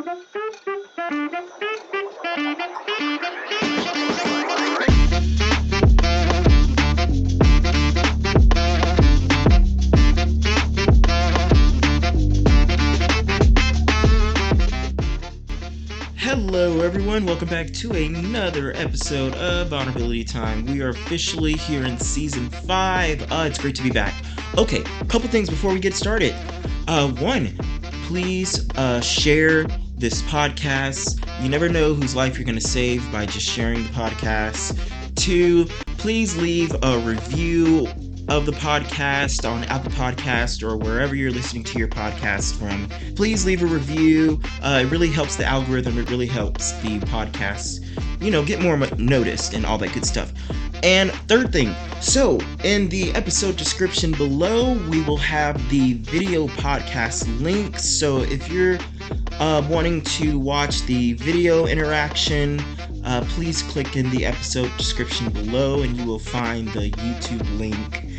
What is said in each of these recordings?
Hello, everyone. Welcome back to another episode of Vulnerability Time. We are officially here in season 5. It's great to be back. Okay, a couple things before we get started. One, please share this podcast. You never know whose life you're going to save by just sharing the podcast. Two, please leave a review of the podcast on Apple Podcast or wherever you're listening to your podcast from. Please leave a review. It really helps the algorithm. It really helps the podcast, get more noticed and all that good stuff. And third thing, so in the episode description below, we will have the video podcast link. So if you're wanting to watch the video interaction, please click in the episode description below and you will find the YouTube link.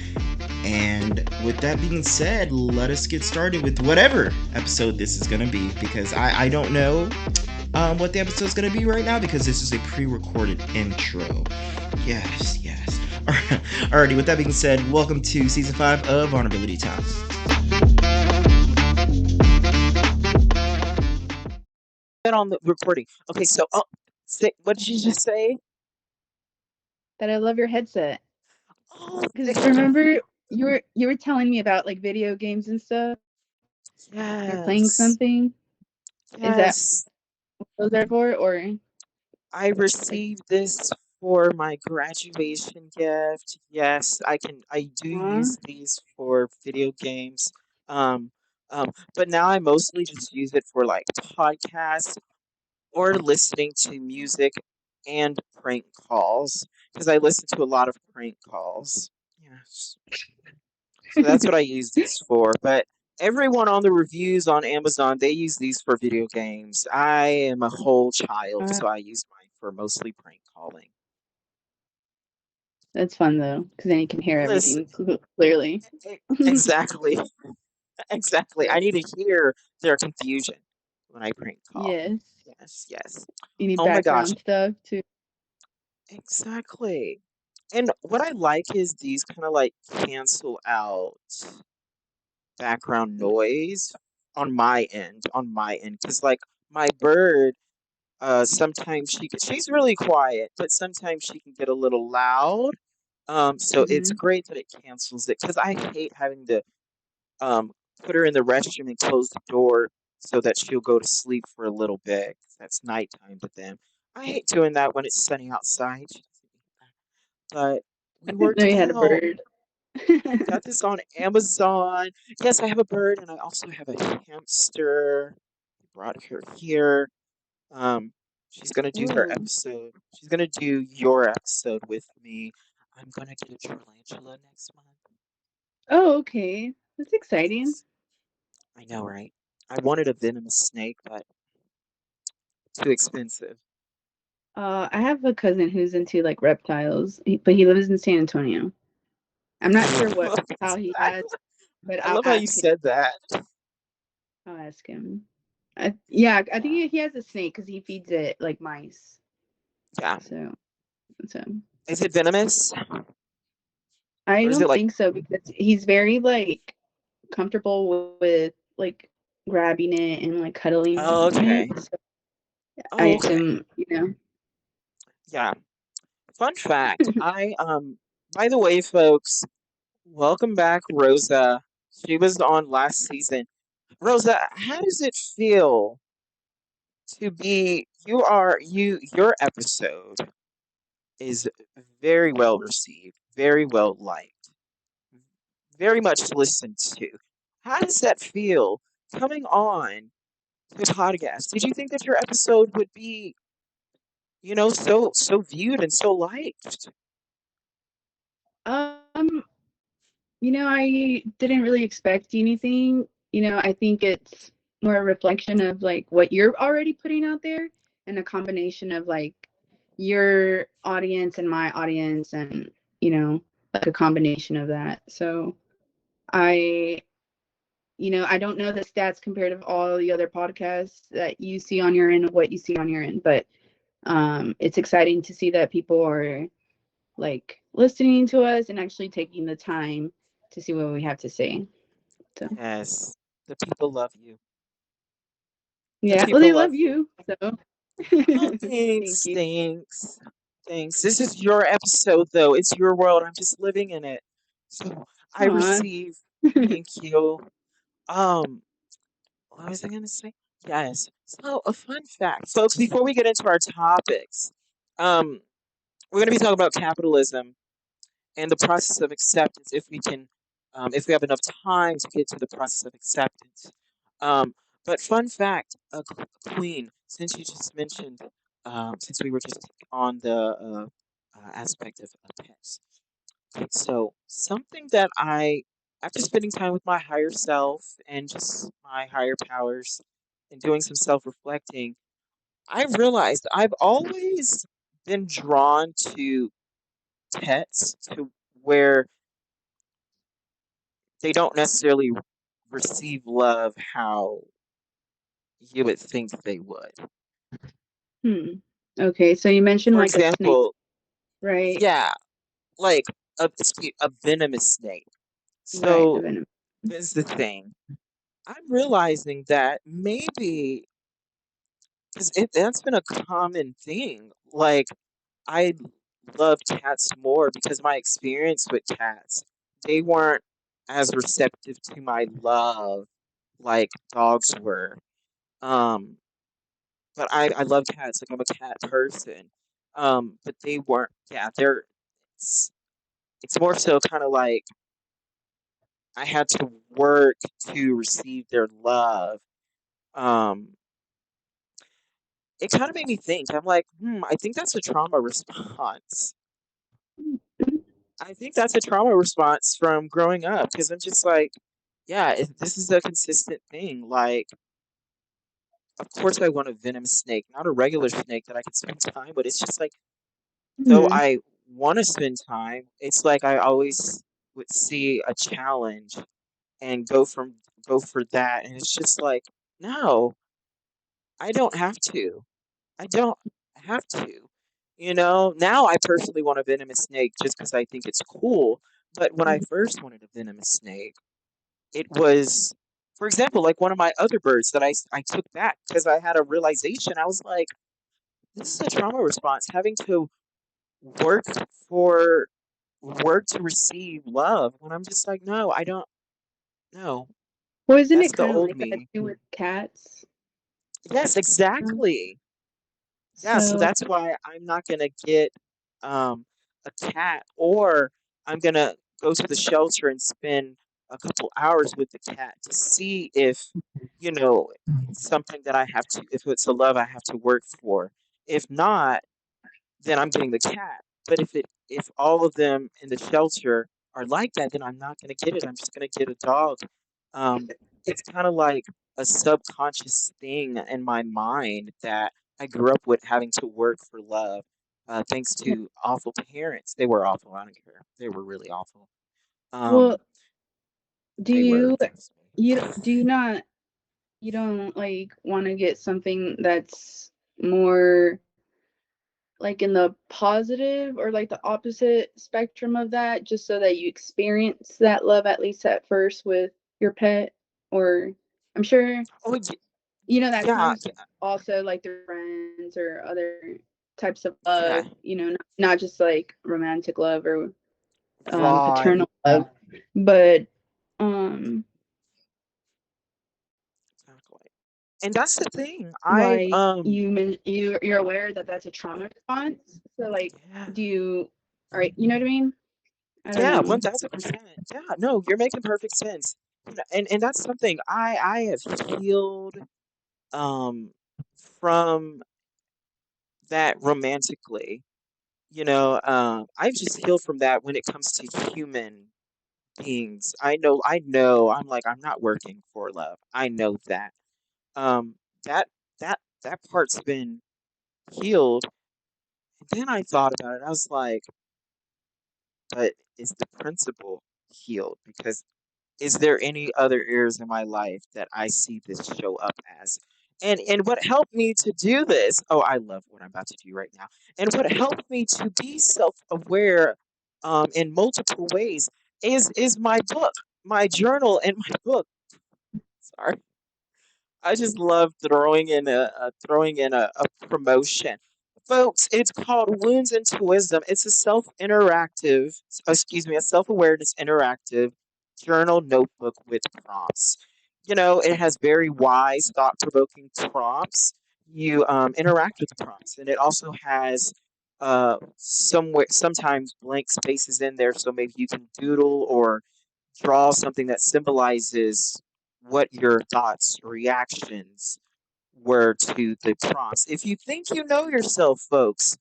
And with that being said, let us get started with whatever episode this is going to be, because I don't know what the episode is going to be right now, because this is a pre-recorded intro. Yes. Alrighty, with that being said, welcome to season 5 of Vulnerability Time. On the recording. Okay, so what did you just say? That I love your headset. Oh, because remember you were telling me about like video games and stuff. Yes. You're playing something. Yes. Is that what those are for, or? I received this for my graduation gift. Yes, I do use these for video games. But now I mostly just use it for like podcasts or listening to music and prank calls, because I listen to a lot of prank calls. Yes. So that's what I use these for. But everyone on the reviews on Amazon, they use these for video games. I am a whole child, so I use mine for mostly prank calling. That's fun though, because then you can hear everything clearly. Exactly. Exactly. I need to hear their confusion when I prank call. Yes. You need background stuff too. Exactly. And what I like is these kind of like cancel out background noise on my end, because like my bird, sometimes she's really quiet, but sometimes she can get a little loud. So it's great that it cancels it, because I hate having to put her in the restroom and close the door so that she'll go to sleep for a little bit. That's nighttime to them. I hate doing that when it's sunny outside. But we worked it out. You had a bird. Got this on Amazon. Yes, I have a bird, and I also have a hamster. I brought her here. She's gonna do her episode. She's gonna do your episode with me. I'm gonna get a tarantula next month. Oh, okay. That's exciting. I know, right? I wanted a venomous snake, but too expensive. I have a cousin who's into like reptiles, but he lives in San Antonio. I'm not sure how he has, but I love how you said that. I'll ask him. I think he has a snake because he feeds it like mice. Yeah. So. Is it venomous? I don't think so, because he's very like comfortable with like grabbing it and like cuddling. Oh, okay. So, I assume, Yeah. Fun fact. By the way, folks, welcome back, Rosa. She was on last season. Rosa, how does it feel to be, your episode is very well received, very well liked, very much listened to. How does that feel coming on the podcast? Did you think that your episode would be, so viewed and so liked? I didn't really expect anything. I think it's more a reflection of like what you're already putting out there, and a combination of like your audience and my audience, and like a combination of that. So I I don't know the stats compared to all the other podcasts that you see on your end of what you see on your end, but it's exciting to see that people are like listening to us and actually taking the time to see what we have to say. So Yes, the people love you. The yeah, well, people they love love you. you. So Oh, thank thanks, you. thanks, thanks. This is your episode, though. It's your world. I'm just living in it. So I Aw. receive. Thank you. Um, what was I going to say? Yes. So a fun fact, folks. Before we get into our topics, um, we're going to be talking about capitalism and the process of acceptance. If we have enough time to get to the process of acceptance. Um, but fun fact, Queen, since you just mentioned, since we were just on the aspect of pets. Okay, so something that after spending time with my higher self and just my higher powers and doing some self reflecting, I realized I've always been drawn to pets to where they don't necessarily receive love how you would think they would. Hmm. Okay, so you mentioned For like a snake, example, right? yeah, like a venomous snake. Right, a So venom. this is the thing. I'm realizing that maybe because that's been a common thing. Like I love cats more because my experience with cats, they weren't as receptive to my love like dogs were. Um, but I love cats. Like I'm a cat person. But they weren't. Yeah, It's, it's more so kind of like I had to work to receive their love. Um, it kind of made me think. I'm like, I think that's a trauma response. I think that's a trauma response from growing up because I'm just like, yeah, this is a consistent thing. Like, of course, I want a venomous snake, not a regular snake that I can spend time with. It's just like, though Hmm. I want to spend time, it's like I always would see a challenge and go for that, and it's just like, no, I don't have to. I don't have to. Now I personally want a venomous snake just because I think it's cool. But when I first wanted a venomous snake, it was, for example, like one of my other birds that I took back because I had a realization. I was like, this is a trauma response, having to work for work to receive love when I'm just like, no, I don't know. Well, isn't That's it the kind of old like that me. too with cats? Yes, exactly. Yeah, so So, that's why I'm not gonna get a cat, or I'm gonna go to the shelter and spend a couple hours with the cat to see if, it's something that if it's a love I have to work for. If not, then I'm getting the cat. But if all of them in the shelter are like that, then I'm not gonna get it. I'm just gonna get a dog. It's kind of like a subconscious thing in my mind that I grew up with having to work for love. Thanks to awful parents. They were awful. I don't care. They were really awful. well, Um, do they were. you Trust you me. do you not you don't like want to get something that's more like in the positive or like the opposite spectrum of that, just so that you experience that love at least at first with your pet? Or I'm sure Oh that yeah, comes also like through friends or other types of love, yeah. not just like romantic love or Right. paternal love, but um Exactly. And that's the thing. like you're aware that that's a trauma response. So like, Yeah. do you, all right, you know what I mean? I don't Yeah, know. 1000%. Yeah, no, you're making perfect sense. And that's something I have healed um from that romantically. I've just healed from that when it comes to human beings. I'm like I'm not working for love. I know that. Um that that part's been healed. And then I thought about it. I was like, but is the principle healed? Because is there any other areas in my life that I see this show up as? And what helped me to do this, oh, I love what I'm about to do right now. And what helped me to be self-aware in multiple ways is my book, my journal and my book. Sorry. I just love throwing in a promotion. Folks, it's called Wounds into Wisdom. It's a a self-awareness interactive journal notebook with prompts. You know, it has very wise, thought-provoking prompts. You interact with the prompts, and it also has sometimes blank spaces in there, so maybe you can doodle or draw something that symbolizes what your thoughts, reactions were to the prompts. If you think you know yourself, folks,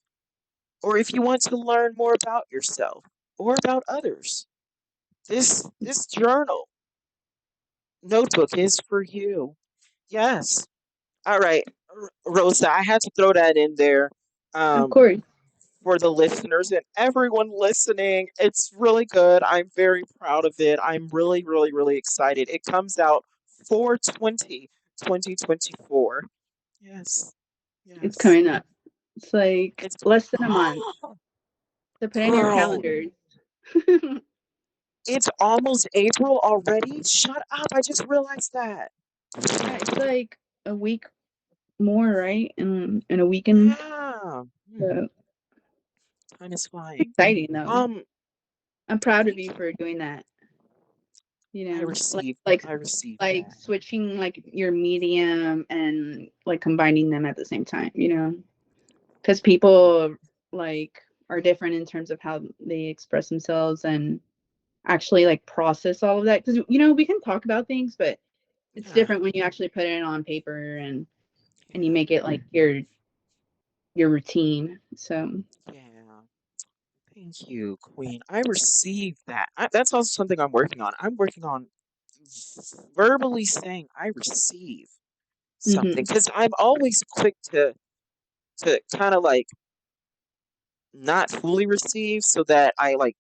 or if you want to learn more about yourself or about others, this journal notebook is for you. Yes. All right, Rosa, I had to throw that in there. Of Um, course. for the listeners and everyone listening. It's really good. I'm very proud of it. I'm really, really, really excited. It comes out 4/20, 2024. Yes. It's Yes. coming up. It's like It's less than a month. So put it in your girl, calendars. it's almost April already. Shut up. I just realized that. Yeah, it's like a week more, right? In a weekend. Yeah. So Time is flying. exciting though. Um, I'm proud of thank you you. for doing that. I Like received like I received like that. switching like your medium and like combining them at the same time, because people like are different in terms of how they express themselves and actually like process all of that, because we can talk about things, but it's Yeah. different when you actually put it on paper and you Yeah. make it like your routine. So Yeah. Thank you, Queen. I received that. That's also something I'm working on. I'm working on verbally saying I receive something hmm because I'm always quick to kind of like not fully receive so that I like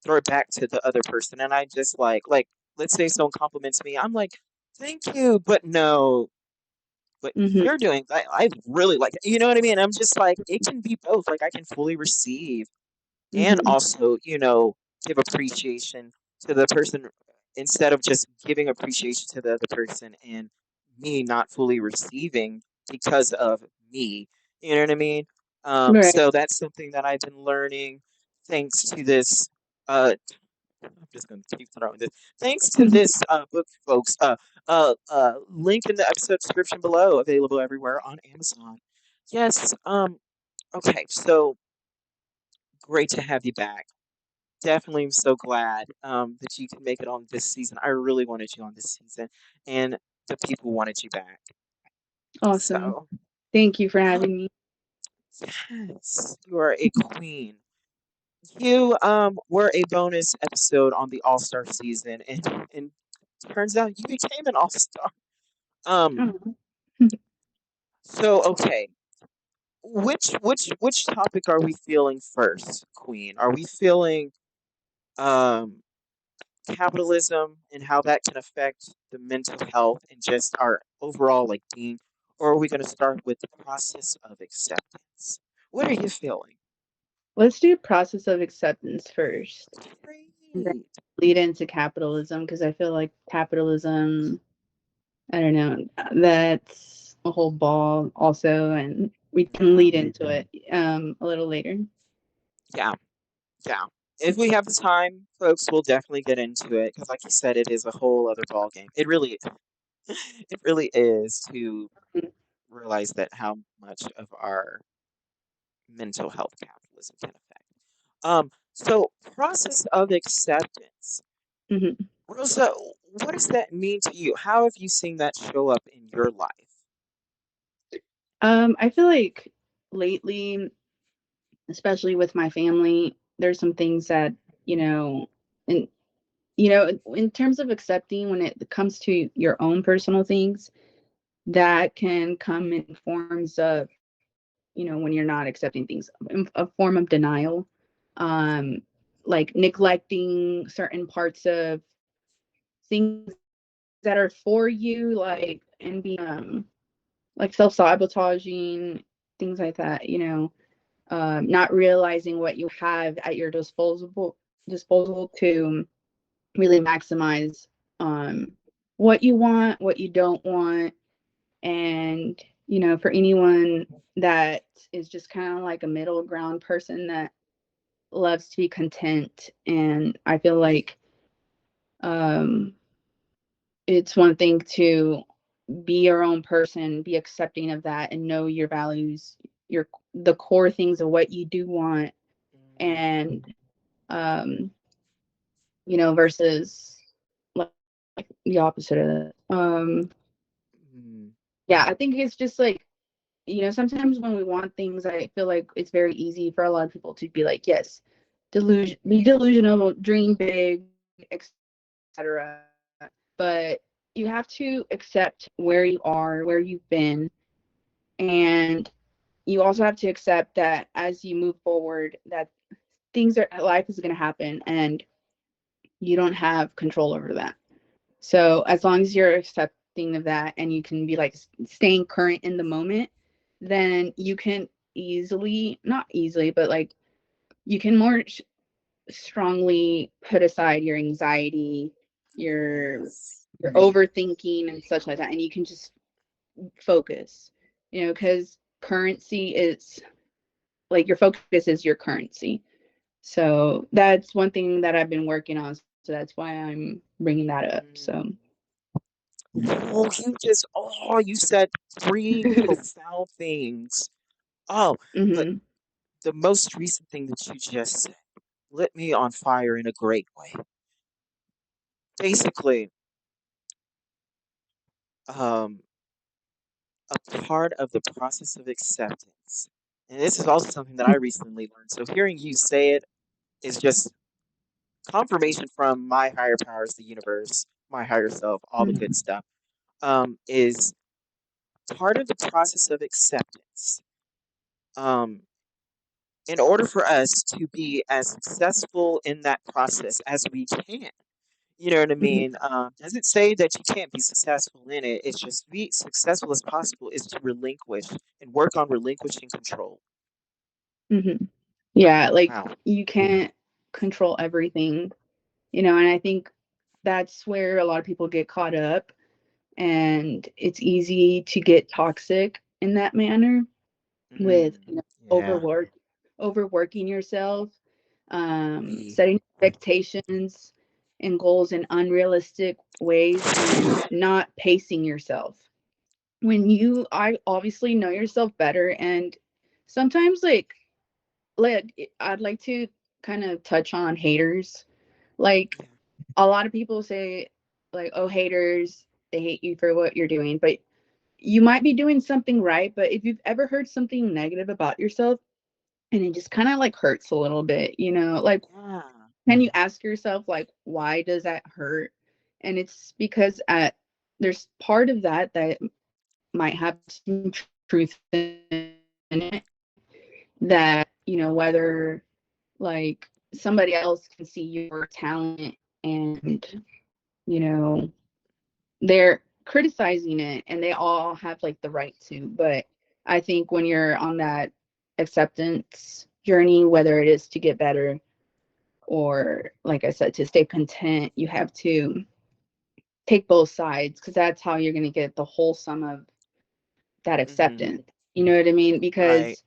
throw it back to the other person and I just like let's say someone compliments me. I'm like, thank you, but no, what hmm you're doing, I really like it. You know what I mean? I'm just like it can be both. Like I can fully receive and hmm also, give appreciation to the person instead of just giving appreciation to the other person and me not fully receiving because of me. You know what I mean? right. So that's something that I've been learning thanks to this. I'm just going to keep throwing this. Thanks to this book, folks. Link in the episode description below, available everywhere on Amazon. Yes. Okay. So great to have you back. Definitely am so glad that you can make it on this season. I really wanted you on this season, and the people wanted you back. Awesome. So, Thank you for um, having me. yes, you are a queen. You were a bonus episode on the All Star season, and turns out you became an All Star. Um, Oh. so okay, which topic are we feeling first, Queen? Are we feeling um capitalism and how that can affect the mental health and just our overall like being, or are we going to start with the process of acceptance? What are you feeling? Let's do process of acceptance first, and then Great. lead into capitalism, because I feel like capitalism, I don't know, that's a whole ball also, and we can Yeah, lead into it a little later. yeah, yeah. If we have the time, folks, we'll definitely get into it because, like you said, it is a whole other ball game. It really is to realize that how much of our mental health capitalism can affect. So process of acceptance. hmm Rosa, what does that mean to you? How have you seen that show up in your life? I feel like lately, especially with my family, there's some things that, you know, and in terms of accepting, when it comes to your own personal things, that can come in forms of, when you're not accepting things, a form of denial, um, like neglecting certain parts of things that are for you, like, and being like self-sabotaging, things like that, not realizing what you have at your disposal to really maximize um what you want, what you don't want. And for anyone that is just kind of like a middle ground person that loves to be content, and I feel like um it's one thing to be your own person, be accepting of that, and know your values, your the core things of what you do want, Mm, and um versus like the opposite of that. mm, Yeah, I think it's just like, sometimes when we want things, I feel like it's very easy for a lot of people to be like, yes, be delusional, dream big, etc. But you have to accept where you are, where you've been, and you also have to accept that as you move forward, that life is going to happen, and you don't have control over that. So as long as you're accepting of that, and you can be like staying current in the moment, then you can easily, not easily, but like you can more strongly put aside your anxiety, your yes. your overthinking and such like that, and you can just focus. Because currency is like, your focus is your currency. So that's one thing that I've been working on. So that's why I'm bringing that up. So. Mm. Oh, you said three profound things. Oh, but Hmm. the most recent thing that you just said lit me on fire in a great way. Basically, um, a part of the process of acceptance, and this is also something that I recently learned. So hearing you say it is just confirmation from my higher powers, the universe, my higher self, all the good stuff. Is part of the process of acceptance. Um, in order for us to be as successful in that process as we can. You know what I Hmm. mean? Doesn't say that you can't be successful in it. It's just to be successful as possible is to relinquish and work on relinquishing control. Hmm. Yeah, like Wow. you can't control everything, and I think that's where a lot of people get caught up, and it's easy to get toxic in that manner with, Mm, yeah. overwork overworking yourself, We. setting expectations and goals in unrealistic ways, and not pacing yourself. I obviously know yourself better, and sometimes I'd like to kind of touch on haters. Like, Yeah. a lot of people say, like, oh, haters, they hate you for what you're doing, but you might be doing something right. But if you've ever heard something negative about yourself, and it just kind of like hurts a little bit, like, Yeah. can you ask yourself, like, why does that hurt? And it's because there's part of that might have some truth in it, that, whether like somebody else can see your talent, and you know they're criticizing it, and they all have like the right to. But I think when you're on that acceptance journey, whether it is to get better, or like I said, to stay content, you have to take both sides, because that's how you're going to get the whole sum of that Mm-hmm. acceptance. You know what I mean? Right. Because,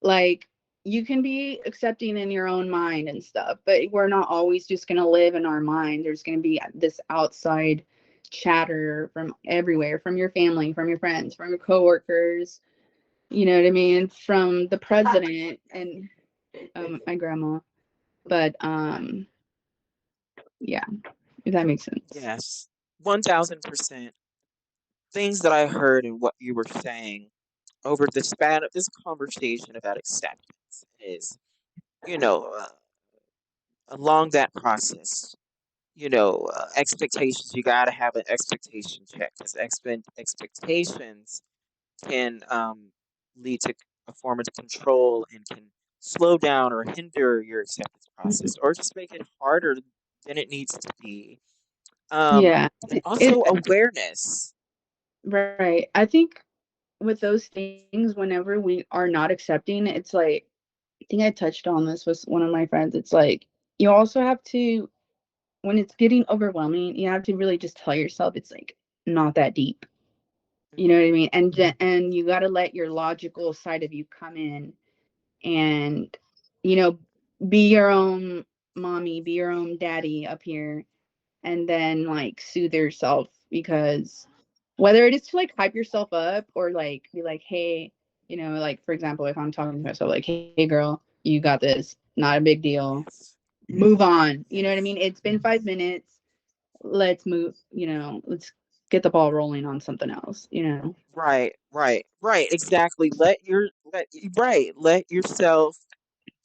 like, you can be accepting in your own mind and stuff, but we're not always just going to live in our mind. There's going to be this outside chatter from everywhere, from your family, from your friends, from your coworkers, you know what I mean, from the president, and my grandma. But yeah, if that makes sense. Yes. 1000%. Things that I heard and what you were saying over the span of this conversation about acceptance is, you know, along that process, expectations, you got to have an expectation check because expectations can lead to a form of control and can slow down or hinder your acceptance process Mhm. or just make it harder than it needs to be. And Yeah. also It awareness. right. I think with those things, whenever we are not accepting, it's like I think I touched on this with one of my friends. It's like you also have to when it's getting overwhelming, you have to really just tell yourself it's like not that deep. You know what I mean? And you got to let your logical side of you come in and you know be your own mommy, be your own daddy up here and then like soothe yourself because whether it is to like hype yourself up or like be like, hey, like for example, if I'm talking to myself like, hey girl, you got this, not a big deal, Yes. move on. You know what I mean? Yes. It's been 5 minutes. Let's move, let's get the ball rolling on something else. Right, right, right. Exactly. Let yourself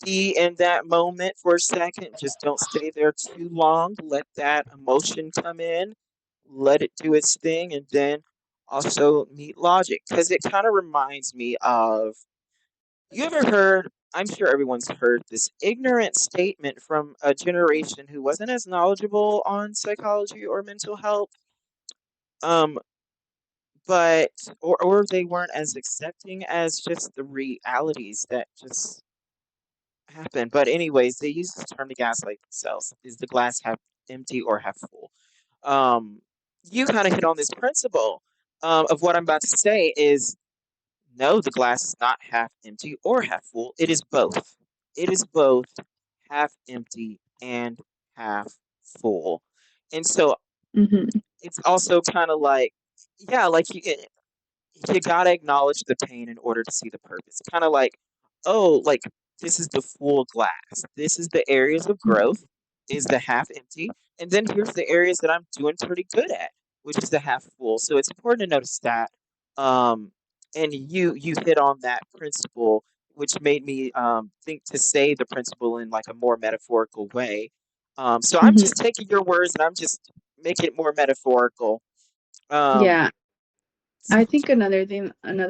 be in that moment for a second. Just don't stay there too long. Let that emotion come in. Let it do its thing, and then also meet logic because it kind of reminds me of you ever heard. I'm sure everyone's heard this ignorant statement from a generation who wasn't as knowledgeable on psychology or mental health. Um, but or they weren't as accepting as just the realities that just happen. But anyways, they use this term to gaslight themselves. Is the glass half empty or half full? Um, you kind of hit on this principle of what I'm about to say is no, the glass is not half empty or half full. It is both. It is both half empty and half full. And so Hmm. it's also kind of like, yeah, like you gotta acknowledge the pain in order to see the purpose. Kind of like, oh, like this is the full glass. This is the areas of growth, is the half empty, and then here's the areas that I'm doing pretty good at, which is the half full. So it's important to notice that. Um, and you hit on that principle, which made me think to say the principle in like a more metaphorical way. So I'm Hmm. just taking your words and I'm just making it more metaphorical. Um, Yeah. I think another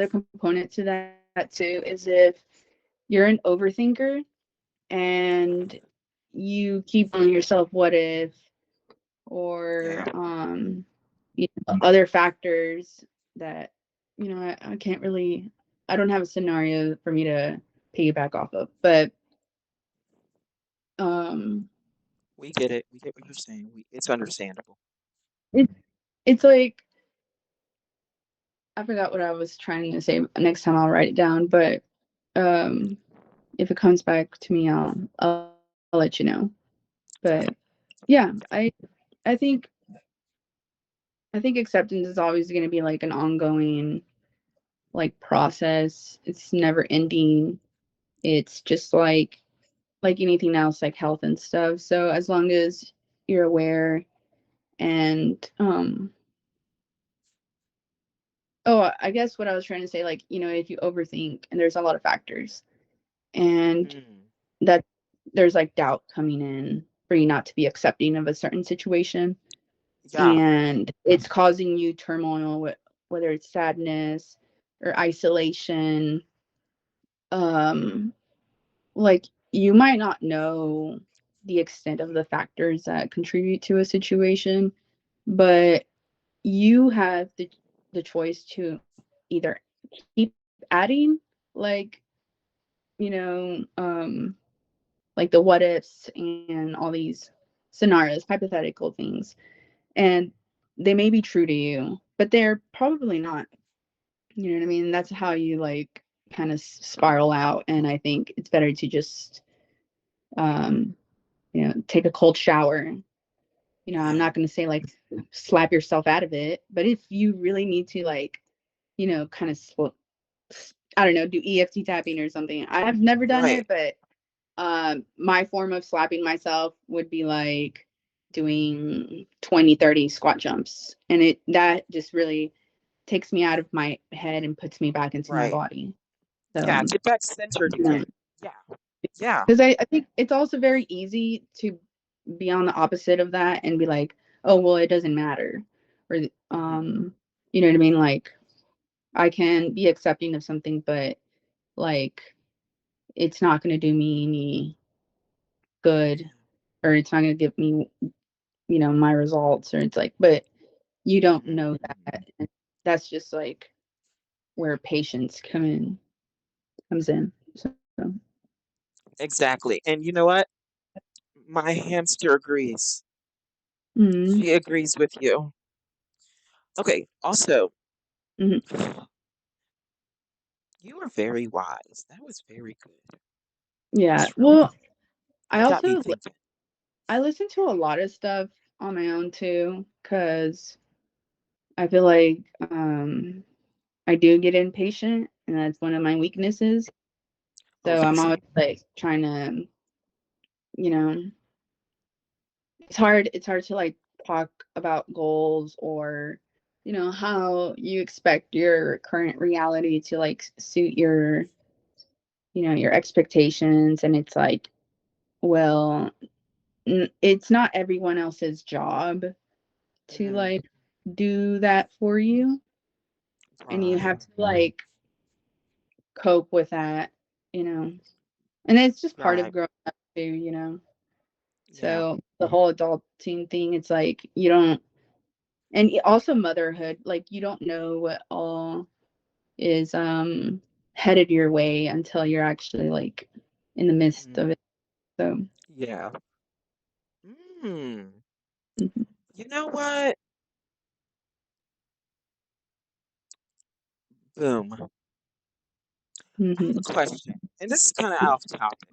component to that too is if you're an overthinker and you keep telling yourself what if or yeah, other factors that I can't really I don't have a scenario for me to piggyback off of, but um we get it. We get what you're saying. It's understandable. it's it's like I forgot what I was trying to say. Next time I'll write it down, but um if it comes back to me, I'll let you know. But yeah, I think I think acceptance is always going to be like an ongoing like process. It's never ending. It's just like anything else, like health and stuff. So as long as you're aware and oh, I guess what I was trying to say, like, if you overthink and there's a lot of factors and Mm, that there's like doubt coming in for you not to be accepting of a certain situation yeah, and it's causing you turmoil, whether it's sadness or isolation. um like you might not know the extent of the factors that contribute to a situation, but you have the choice to either keep adding like like the what ifs and all these scenarios, hypothetical things, and they may be true to you but they're probably not. You know what I mean? That's how you like kind of spiral out, and I think it's better to just um take a cold shower. I'm yeah, not going to say like slap yourself out of it, but if you really need to like kind of I don't know, do EFT tapping or something. I have never done right, it, but my form of slapping myself would be like doing 20, 30 squat jumps, and it that just really takes me out of my head and puts me back into my right. body. Yeah, So get back centered again. Yeah, yeah, because I think it's also very easy to be on the opposite of that and be like, oh well, it doesn't matter, or hmm, you know what I mean, like I can be accepting of something but like it's not going to do me any good, yeah, or it's not going to give me my results, or it's like, but you don't Mhm. know that. And that's just like where patience comes in. So, Exactly. And you know what? My hamster agrees. mm, She agrees with you. Okay, also, mhm. you are very wise. That was very good. That Yeah. was really Well, good. I It got me also thinking. I listen to a lot of stuff on my own too, because I feel like I do get impatient, and that's one of my weaknesses. Oh, So I'm always same. like trying to, you know, it's hard to like talk about goals, or how you expect your current reality to like suit your expectations. And it's like, well, it's not everyone else's job to Hmm. like do that for you, and you Right. have to like cope with that. And it's just part of Right. growing up too. Yeah. So the whole adulting thing, it's like you don't, and also motherhood, like you don't know what all is headed your way until you're actually like in the midst Hmm. of it. So Yeah. Mm. mhm, You know what? Boom. I have a mhm, question, and this is kind of off topic.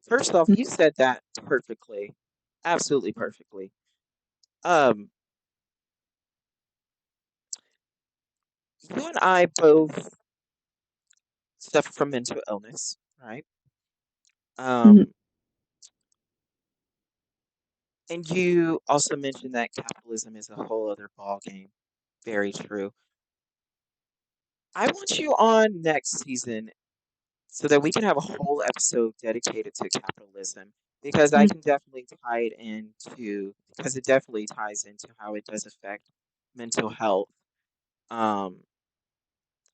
First off, you said that perfectly, absolutely perfectly. Um, you and I both suffer from mental illness, right? mhm, Um, and you also mentioned that capitalism is a whole other ball game. Very true. I want you on next season so that we can have a whole episode dedicated to capitalism because I mhm. can definitely tie it into because it definitely ties into how it does affect mental health um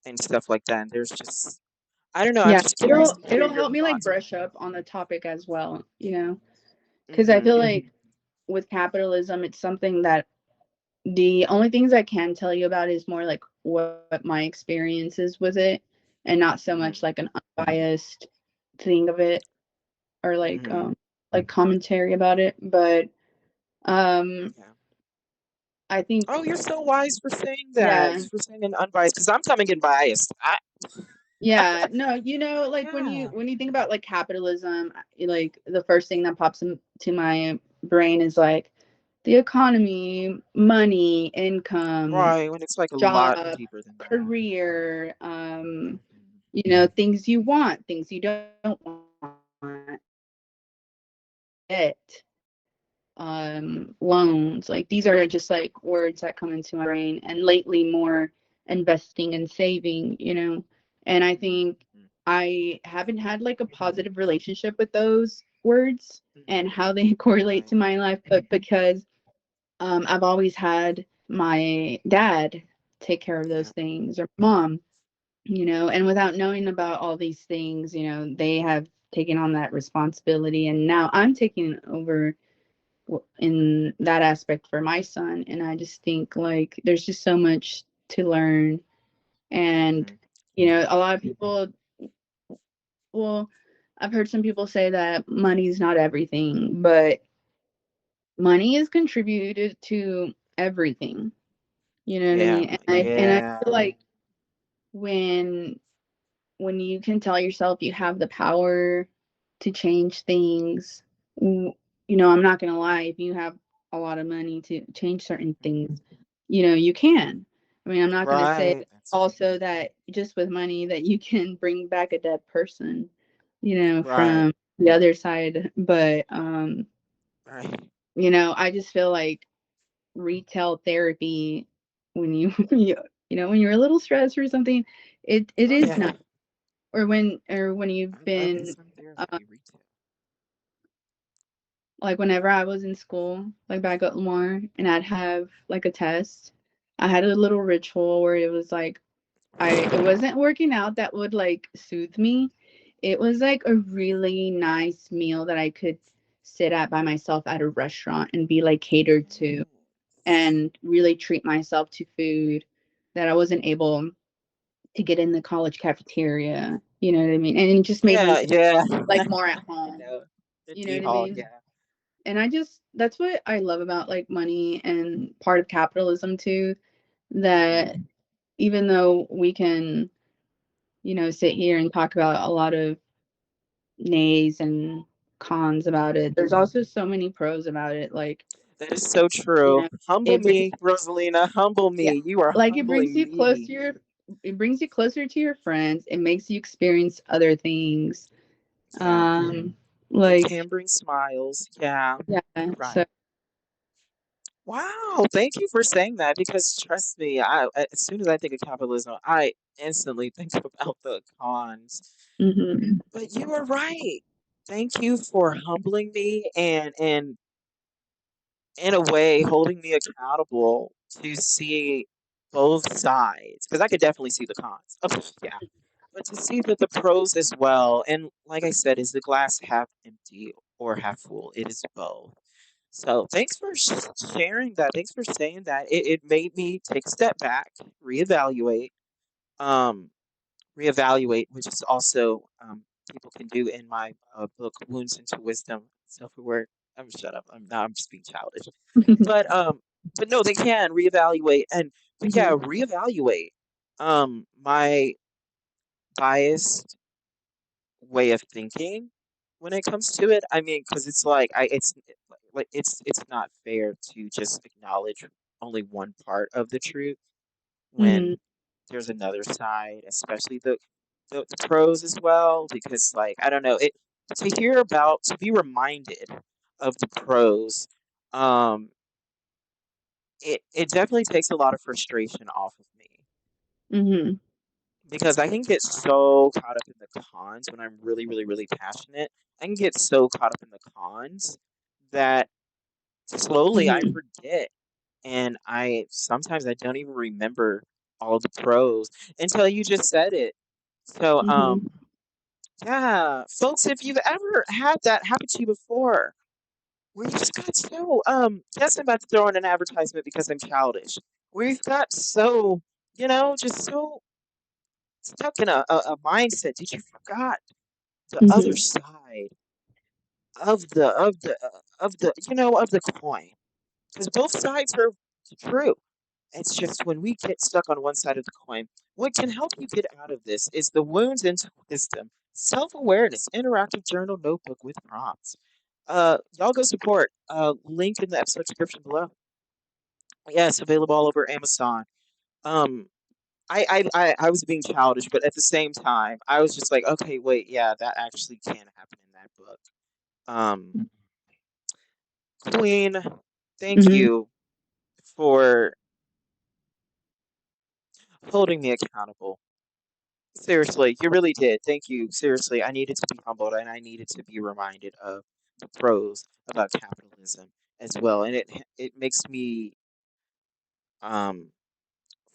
and stuff like that. And there's just I don't know, I'm Yeah, just curious it'll to hear it'll your help me like thoughts on brush up on the topic as well. it. Because I feel Mhm. like with capitalism, it's something that the only things I can tell you about is more like what my experiences with it, and not so much Mhm. like an unbiased thing of it, or Mhm. like commentary about it. But Yeah. I think, Oh, you're so wise for saying that. yeah, For saying an unbiased because I'm coming in biased. yeah, no, like when you Yeah. when you think about like capitalism, like the first thing that pops into my brain is like the economy, money, income, Right. When it's like a lot job, deeper than that. career, Mhm. things you want, things you don't want, debt, loans. Like these are just like words that come into my brain. And lately, more investing and saving. And I think Mhm. I haven't had like a positive relationship with those words and Mhm. how they correlate Right. to my life, but because I've always had my dad take care of those Yeah. things, or mom. And without knowing about all these things, they have taken on that responsibility. And now I'm taking over in that aspect for my son. And I just think like there's just so much to learn. And, Mhm. a lot of people, well, I've heard some people say that money's not everything, but money is contributed to everything. You know what I Yeah. mean? And I Yeah. feel like when when you can tell yourself you have the power to change things, I'm not going to lie, if you have a lot of money to change certain Mhm. things, you can. I mean, I'm not going to say Right. That's also that just with money that you can bring back a dead person, right. from the other side. But, Right. I just feel like retail therapy, when you, when you're a little stressed or something, it Oh is yeah. nice. Or when you've I love me been, some uh, therapy retail. like whenever I was in school, like back at Lamar, and I'd have like a test, I had a little ritual where it was like it wasn't working out that would like soothe me. It was like a really nice meal that I could sit at by myself at a restaurant and be like catered to Yes. and really treat myself to food that I wasn't able to get in the college cafeteria. You know what I mean? And it just made me Yeah, feel yeah. like more at I home. know. The You know D what I Hall, mean? yeah. And I just that's what I love about like money and part of capitalism too, that Hmm. even though we can, sit here and talk about a lot of nays and cons about it, there's also so many pros about it. Like, That is so you true. know, Humble it brings me, Rosalina. Humble yeah, me. You are like humbling me. it brings you closer to your friends. It makes you experience other things. Yeah. Um, It like can bring smiles. Yeah. yeah, You're so right. Wow. Thank you for saying that because trust me, as soon as I think of capitalism, I instantly think about the cons. mhm, But you are right. Thank you for humbling me and in a way holding me accountable to see both sides because I could definitely see the cons. Okay, yeah, but to see that the pros as well, and like I said, is the glass half empty or half full? It is both. So thanks for sharing that. Thanks for saying that. It made me take a step back, reevaluate, um, which is also people can do in my book, Wounds into Wisdom, Self-Aware. I'm shut up. I'm just being childish. But but no, they can reevaluate and but yeah, mhm, reevaluate my biased way of thinking when it comes to it. I mean, because it's like it's not fair to just acknowledge only one part of the truth mhm, when there's another side, especially the pros as well, because like I don't know, it to be reminded of the pros, um, it definitely takes a lot of frustration off of me mhm, because I can get so caught up in the cons when I'm really, really, really passionate. I can get so caught up in the cons that slowly I mhm, forget and I sometimes I don't even remember all the pros until you just said it. So, mhm, yeah, folks, if you've ever had that happen to you before, where you just got so, yes, I'm about to throw in an advertisement because I'm childish. Where you've got so, just so stuck in a mindset that you forgot the other mhm, side of the coin. Because both sides are true. It's just when we get stuck on one side of the coin, what can help you get out of this is the Wounds into Wisdom Self Awareness Interactive Journal Notebook with prompts. Y'all go support. Link in the episode description below. Yes, available all over Amazon. Um, I was being childish, but at the same time, I was just like, okay, wait, yeah, that actually can happen in that book. Um, Queen, thank mhm, you for holding me accountable. Seriously, you really did. Thank you. Seriously, I needed to be humbled and I needed to be reminded of the pros about capitalism as well. And it makes me um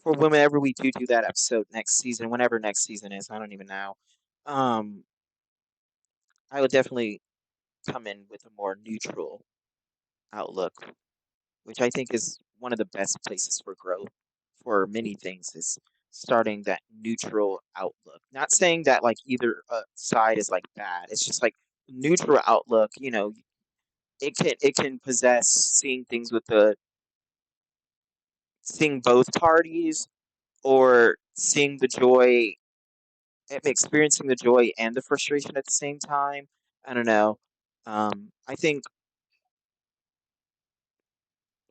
for whenever we do that episode next season, whenever next season is, I don't even know. Um, I would definitely come in with a more neutral outlook, which I think is one of the best places for growth for many things is starting that neutral outlook. Not saying that like either side is like bad. It's just like neutral outlook, it can possess seeing things with the seeing both parties or seeing the joy experiencing the joy and the frustration at the same time. I don't know. I think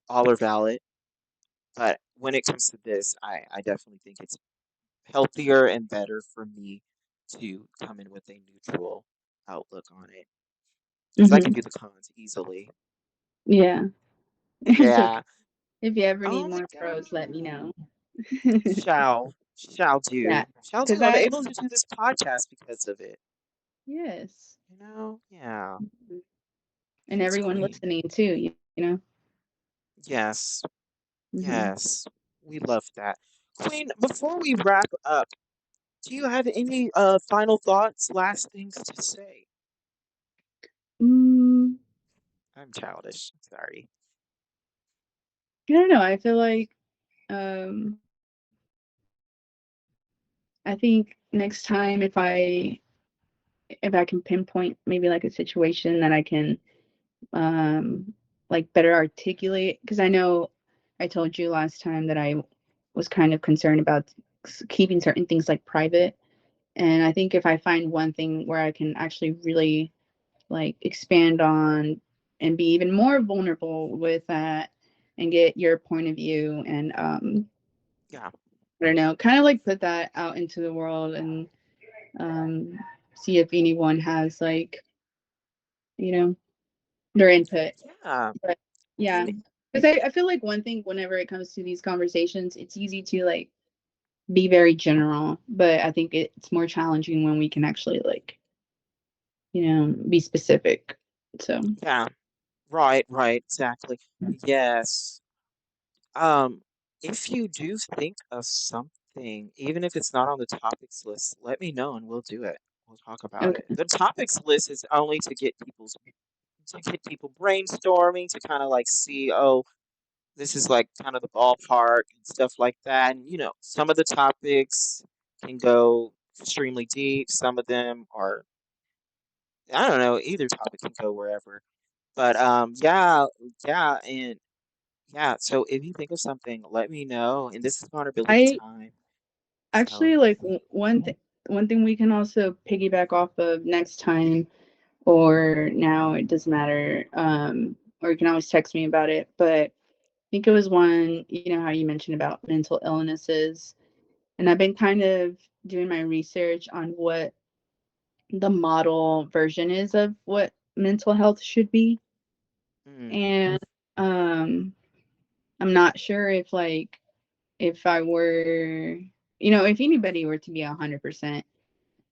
all are valid, but when it comes to this, I definitely think it's healthier and better for me to come in with a neutral outlook on it because I can mhm. do the cons easily. Yeah, it's okay. Yeah. If you ever need Oh my more pros, let me god. know. Shall Yeah, do. Shall because do. I'm able to do this podcast because of it. yes, Yeah. mhm. And Thanks, everyone Queen. listening too, Yes. Mhm. Yes. We love that. Queen, before we wrap up, do you have any final thoughts, last things to say? Mm. I'm childish. Sorry. I don't know. I feel like um I think next time if I can pinpoint maybe like a situation that I can like better articulate, because I know I told you last time that I was kind of concerned about keeping certain things like private. And I think if I find one thing where I can actually really like expand on and be even more vulnerable with that and get your point of view and Yeah. I don't know, kind of like put that out into the world and um see if anyone has like, you know, their input. Yeah. But yeah, And because I feel like one thing whenever it comes to these conversations, it's easy to like be very general, but I think it's more challenging when we can actually like, be specific. So yeah. Right, right, exactly. Yes. Um, if you do think of something, even if it's not on the topics list, let me know and we'll do it. We'll talk about it. okay. The topics list is only to get people brainstorming, to kind of like see, oh, this is like kind of the ballpark and stuff like that. And some of the topics can go extremely deep. Some of them are, I don't know, either topic can go wherever. But yeah, yeah, and yeah. So if you think of something, let me know. And this is vulnerability I time. So actually like one thing we can also piggyback off of next time or now it doesn't matter. Or you can always text me about it. But I think it was one, how you mentioned about mental illnesses. And I've been kind of doing my research on what the model version is of what mental health should be. mm, And I'm not sure if like if I were, if anybody were to be 100%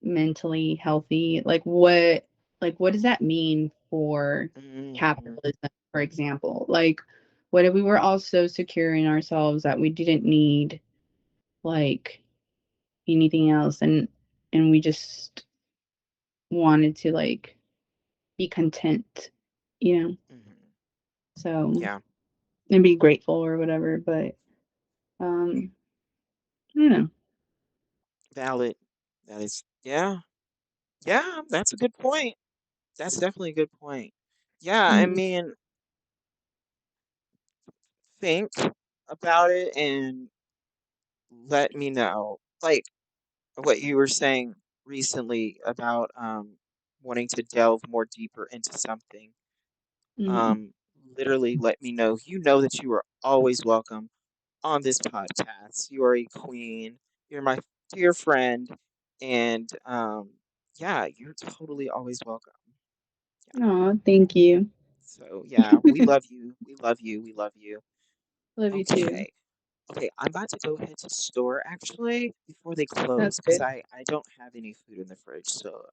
mentally healthy, like what does that mean for mm, capitalism, for example? Like what if we were all so secure in ourselves that we didn't need like anything else and we just wanted to like be content, you know? mm, So yeah, and be grateful or whatever, but um I don't know. valid. That is, yeah, yeah. That's a good point. That's definitely a good point. Yeah, I Mhm. mean, think about it and let me know. Like what you were saying recently about wanting to delve more deeper into something. Mhm. Um, Literally let me know. You know that you are always welcome on this podcast. You are a queen. You're my dear friend. And yeah, you're totally always welcome. Yeah. Oh, thank you. So yeah, we love you. We love you. We love you. Love you too. Okay. Okay, I'm about to go ahead to the store actually before they That's close because good. I don't have any food in the fridge. So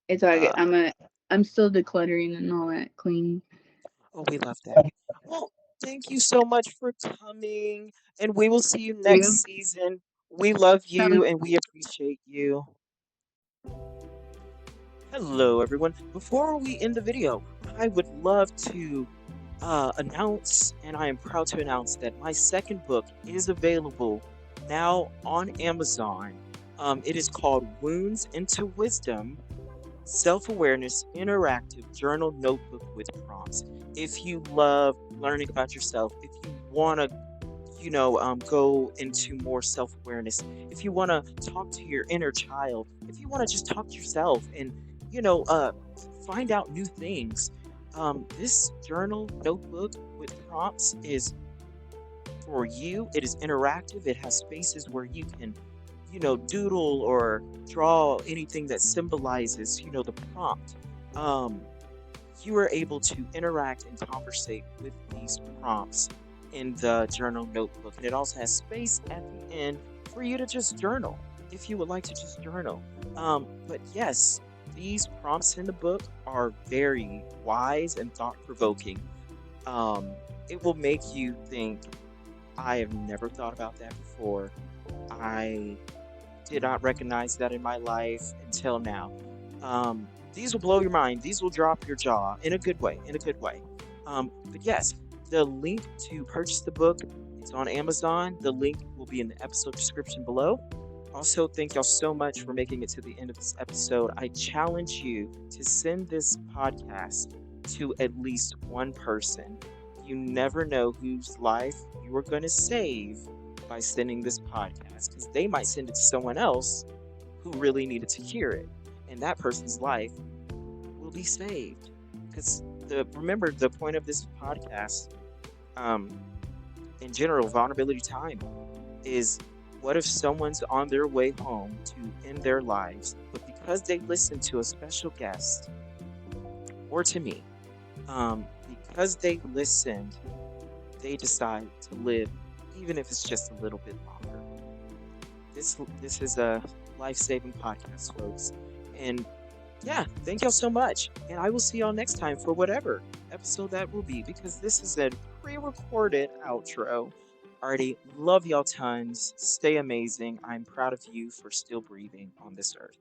It's all good. uh I'm still decluttering and all that cleaning. oh, we love that. Well, thank you so much for coming, and we will see you You next season. We love sound you and we appreciate you. Hello, everyone. Before we end the video, I would love to announce, and I am proud to announce that my second book is available now on Amazon. It is called Wounds into Wisdom: Self Awareness Interactive Journal Notebook with Prompts. If you love learning about yourself, if you want to, go into more self awareness, if you want to talk to your inner child, if you want to just talk to yourself and, you know, uh, find out new things, this journal notebook with prompts is for you. It is interactive. It has spaces where you can, doodle or draw anything that symbolizes, the prompt. Um, you are able to interact and conversate with these prompts in the journal notebook. And it also has space at the end for you to just journal if you would like to just journal. But yes, these prompts in the book are very wise and thought provoking. Um, it will make you think, I have never thought about that before. I did not recognize that in my life until now. These will blow your mind. These will drop your jaw in a good way. In a good way. But yes, the link to purchase the book, it's on Amazon. The link will be in the episode description below. Also, thank y'all so much for making it to the end of this episode. I challenge you to send this podcast to at least one person. You never know whose life you are going to save by sending this podcast, because they might send it to someone else who really needed to hear it, and that person's life will be saved. Because remember, the point of this podcast, um, in general, vulnerability time, is what if someone's on their way home to end their lives, but because they listened to a special guest or to me, because they listened, they decide to live, even if it's just a little bit longer. This is a life-saving podcast, folks, and yeah, thank y'all so much, and I will see y'all next time for whatever episode that will be, because this is a pre-recorded outro. Alrighty, love y'all tons. Stay amazing. I'm proud of you for still breathing on this earth.